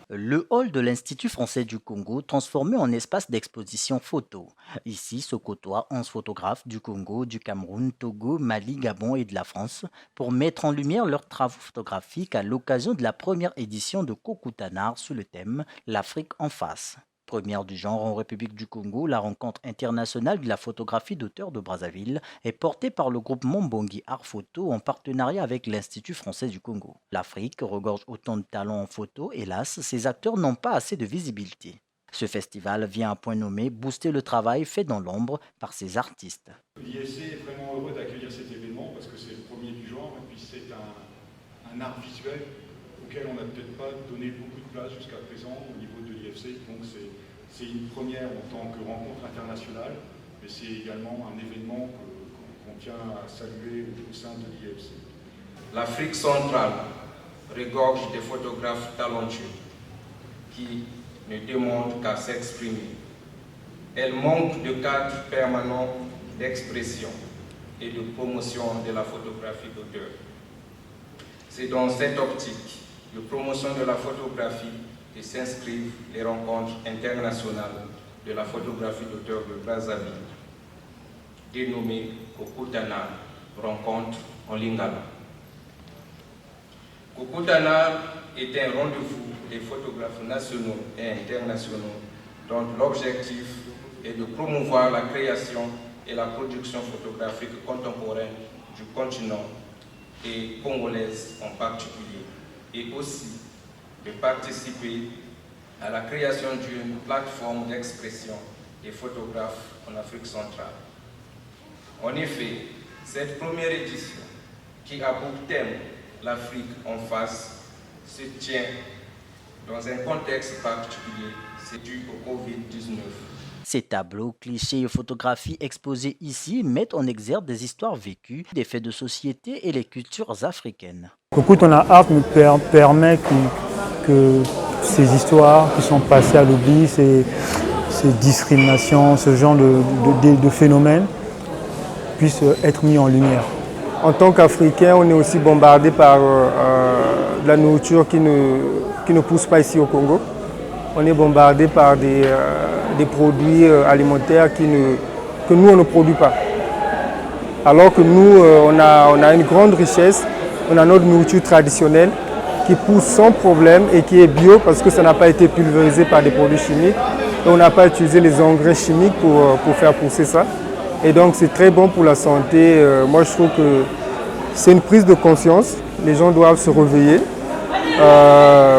Le hall de l'Institut français du Congo transformé en espace d'exposition photo. Ici se côtoient 11 photographes du Congo, du Cameroun, Togo, Mali, Gabon et de la France pour mettre en lumière leurs travaux photographiques à l'occasion de la première édition de Kokutanar sous le thème L'Afrique en face. Première du genre en République du Congo, la rencontre internationale de la photographie d'auteur de Brazzaville est portée par le groupe Mombongi Art Photo en partenariat avec l'Institut français du Congo. L'Afrique regorge autant de talents en photo, hélas, ces acteurs n'ont pas assez de visibilité. Ce festival vient à point nommé booster le travail fait dans l'ombre par ces artistes. L'IFC est vraiment heureux d'accueillir cet événement parce que c'est le premier du genre et puis c'est un art visuel auquel on n'a peut-être pas donné beaucoup de place jusqu'à présent au niveau de l'IFC. Donc c'est une première en tant que rencontre internationale, mais c'est également un événement qu'on tient à saluer au sein de l'IFC. L'Afrique centrale regorge des photographes talentueux qui ne demandent qu'à s'exprimer. Elle manque de cadre permanent d'expression et de promotion de la photographie d'auteur. C'est dans cette optique de promotion de la photographie que s'inscrivent les rencontres internationales de la photographie d'auteur de Brazzaville, dénommée Kokutana, rencontre en lingala. Kokutana est un rendez-vous des photographes nationaux et internationaux dont l'objectif est de promouvoir la création et la production photographique contemporaine du continent et congolaise en particulier, et aussi de participer à la création d'une plateforme d'expression des photographes en Afrique centrale. En effet, cette première édition, qui a pour thème l'Afrique en face, se tient dans un contexte particulier, c'est dû au Covid-19. Ces tableaux, clichés et photographies exposés ici mettent en exergue des histoires vécues, des faits de société et les cultures africaines. Kokutana Art me permet que ces histoires qui sont passées à l'oubli, ces discriminations, ce genre de phénomènes puissent être mis en lumière. En tant qu'Africains, on est aussi bombardé par de la nourriture qui ne pousse pas ici au Congo. On est bombardé par des produits alimentaires que nous, on ne produit pas. Alors que nous, on a une grande richesse, on a notre nourriture traditionnelle qui pousse sans problème et qui est bio parce que ça n'a pas été pulvérisé par des produits chimiques. Et on n'a pas utilisé les engrais chimiques pour faire pousser ça. Et donc c'est très bon pour la santé. Moi je trouve que c'est une prise de conscience. Les gens doivent se réveiller.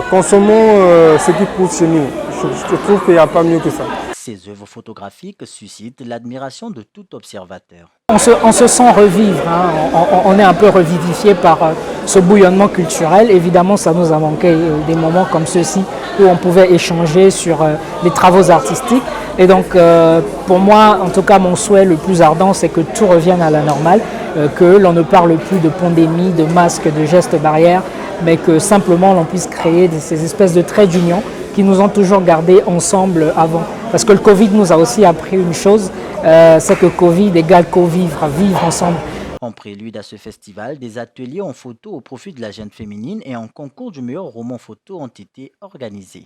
Consommons ce qui pousse chez nous. Je trouve qu'il n'y a pas mieux que ça. Ces œuvres photographiques suscitent l'admiration de tout observateur. On se sent revivre, hein. On est un peu revivifié par ce bouillonnement culturel. Évidemment, ça nous a manqué des moments comme ceux-ci où on pouvait échanger sur les travaux artistiques. Et donc, pour moi, en tout cas, mon souhait le plus ardent, c'est que tout revienne à la normale, que l'on ne parle plus de pandémie, de masques, de gestes barrières, mais que simplement l'on puisse créer ces espèces de traits d'union qui nous ont toujours gardés ensemble avant. Parce que le Covid nous a aussi appris une chose, c'est que Covid égale co-vivre, vivre ensemble. En prélude à ce festival, des ateliers en photo au profit de la jeune féminine et un concours du meilleur roman photo ont été organisés.